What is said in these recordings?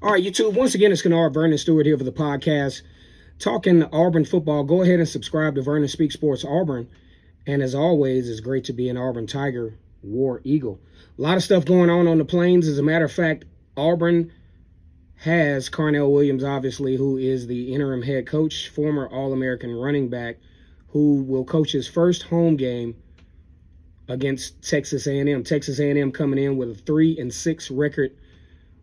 All right, YouTube, once again, it's Kennard Vernon Stewart here for the podcast, talking Auburn football. Go ahead and subscribe to Vernon Speak Sports Auburn. And as always, it's great to be an Auburn Tiger, War Eagle. A lot of stuff going on the plains. As a matter of fact, Auburn has Carnell Williams, obviously, who is the interim head coach, former All-American running back, who will coach his first home game against Texas A&M. Texas A&M coming in with a 3-6 record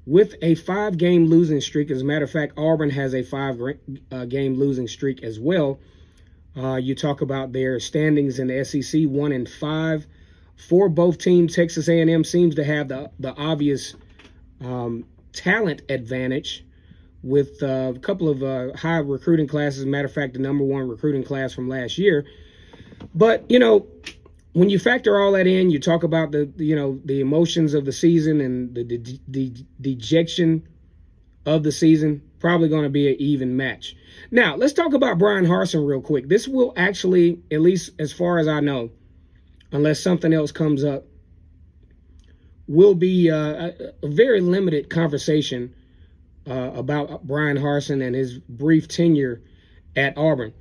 with a 5-game losing streak. As a matter of fact, Auburn has a 5-game losing streak as well. You talk about their standings in the SEC, 1-5 for both teams. Texas A&M seems to have the obvious talent advantage with a couple of high recruiting classes. As a matter of fact, the #1 recruiting class from last year. But, when you factor all that in, you talk about the emotions of the season and the dejection of the season, probably going to be an even match. Now, let's talk about Bryan Harsin real quick. This will actually, at least as far as I know, unless something else comes up, will be a very limited conversation about Bryan Harsin and his brief tenure at Auburn.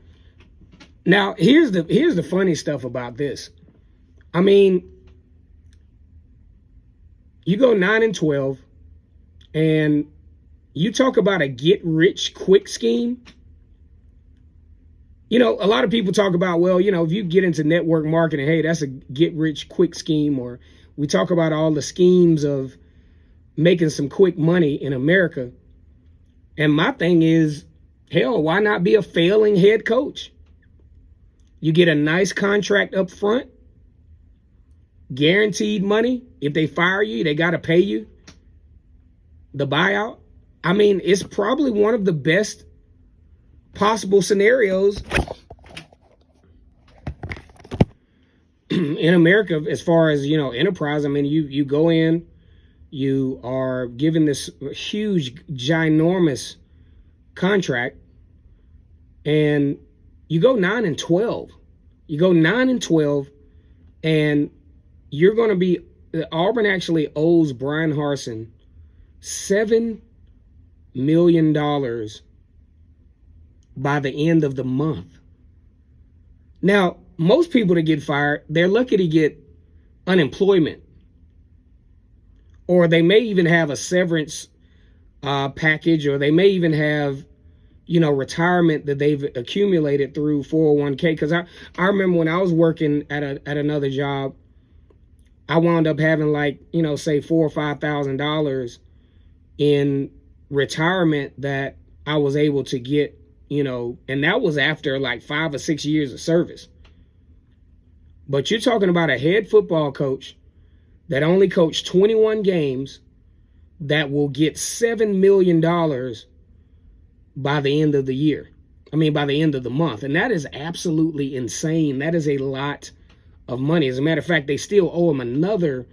Now, here's the funny stuff about this. I mean, you go 9-12, and you talk about a get-rich-quick scheme. A lot of people talk about, well, if you get into network marketing, hey, that's a get-rich-quick scheme. Or we talk about all the schemes of making some quick money in America. And my thing is, hell, why not be a failing head coach? You get a nice contract up front. Guaranteed money. If they fire you, they got to pay you. The buyout. I mean, it's probably one of the best possible scenarios in America as far as, enterprise. I mean, you go in, you are given this huge, ginormous contract, and you go 9-12. You go 9-12, and you're going to be, Auburn actually owes Bryan Harsin $7 million by the end of the month. Now, most people that get fired, they're lucky to get unemployment, or they may even have a severance package, or they may even have, retirement that they've accumulated through 401k. Because I remember when I was working at another job, I wound up having say $4,000 or $5,000 in retirement that I was able to get, and that was after 5 or 6 years of service. But you're talking about a head football coach that only coached 21 games that will get $7 million by the end of the year. By the end of the month. And that is absolutely insane. That is a lot of money. As a matter of fact, they still owe him another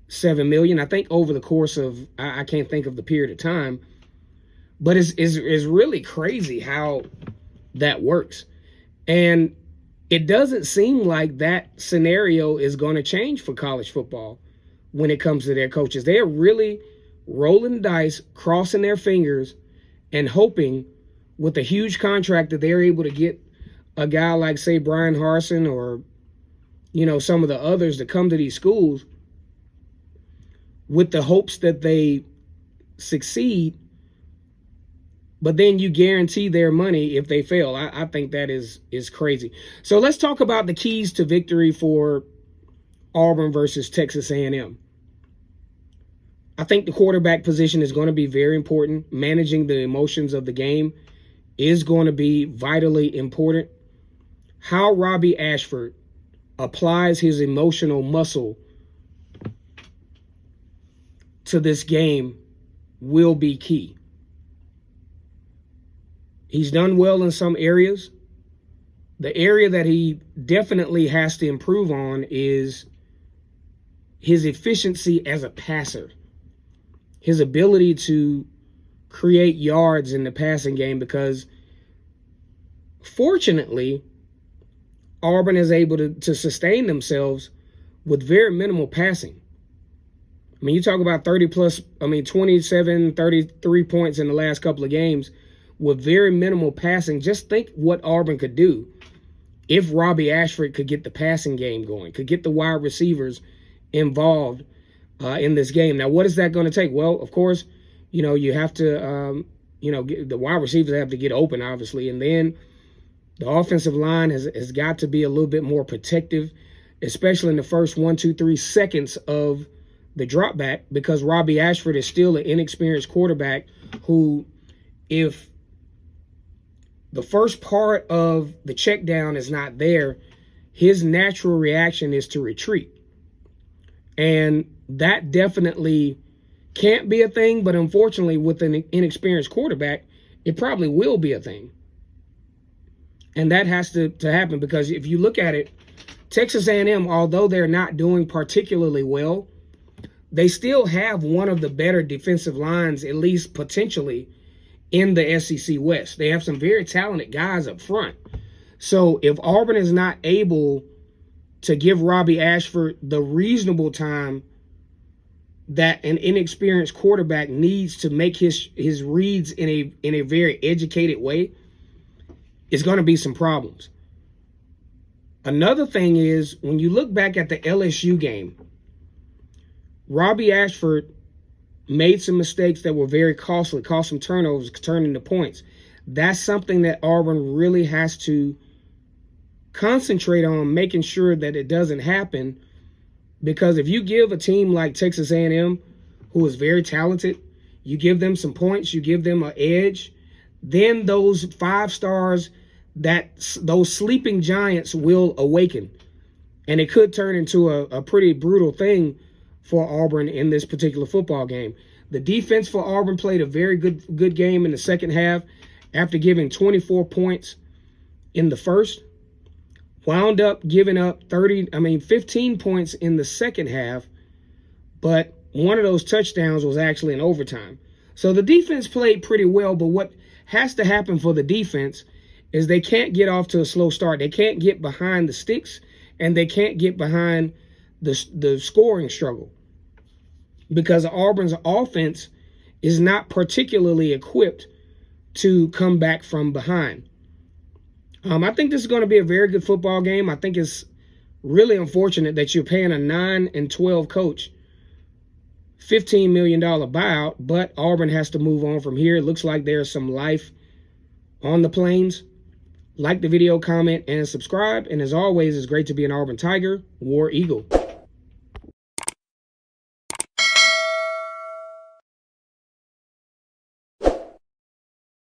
$7 million. I think over the course of, I can't think of the period of time, but it's really crazy how that works. And it doesn't seem like that scenario is going to change for college football when it comes to their coaches. They're really rolling the dice, crossing their fingers, and hoping with a huge contract that they're able to get a guy like, say, Bryan Harsin or some of the others that come to these schools with the hopes that they succeed, but then you guarantee their money if they fail. I think that is crazy. So let's talk about the keys to victory for Auburn versus Texas A&M. I think the quarterback position is going to be very important. Managing the emotions of the game is going to be vitally important. How Robby Ashford applies his emotional muscle to this game will be key. He's done well in some areas. The area that he definitely has to improve on is his efficiency as a passer. His ability to create yards in the passing game, because fortunately, Auburn is able to sustain themselves with very minimal passing. I mean, you talk about 27, 33 points in the last couple of games with very minimal passing. Just think what Auburn could do if Robby Ashford could get the passing game going, could get the wide receivers involved in this game. Now, what is that going to take? Well, of course, you have to, the wide receivers have to get open, obviously. And then the offensive line has got to be a little bit more protective, especially in the first 1, 2, 3 seconds of the drop back, because Robby Ashford is still an inexperienced quarterback who, if the first part of the check down is not there, his natural reaction is to retreat. And that definitely can't be a thing, but unfortunately with an inexperienced quarterback, it probably will be a thing. And that has to happen, because if you look at it, Texas A&M, although they're not doing particularly well, they still have one of the better defensive lines, at least potentially, in the SEC West. They have some very talented guys up front. So if Auburn is not able to give Robby Ashford the reasonable time that an inexperienced quarterback needs to make his reads in a very educated way, it's going to be some problems. Another thing is, when you look back at the LSU game, Robby Ashford made some mistakes that were very costly, cost some turnovers, turned into points. That's something that Auburn really has to concentrate on, making sure that it doesn't happen. Because if you give a team like Texas A&M, who is very talented, you give them some points, you give them an edge, then those 5 stars, those sleeping giants will awaken. And it could turn into a pretty brutal thing for Auburn in this particular football game. The defense for Auburn played a very good game in the second half after giving 24 points in the first. Wound up giving up 15 points in the second half, but one of those touchdowns was actually in overtime. So the defense played pretty well, but what has to happen for the defense is they can't get off to a slow start. They can't get behind the sticks, and they can't get behind the scoring struggle, because Auburn's offense is not particularly equipped to come back from behind. I think this is going to be a very good football game. I think it's really unfortunate that you're paying a 9-12 coach $15 million buyout, but Auburn has to move on from here. It looks like there's some life on the Plains. Like the video, comment, and subscribe. And as always, it's great to be an Auburn Tiger, War Eagle.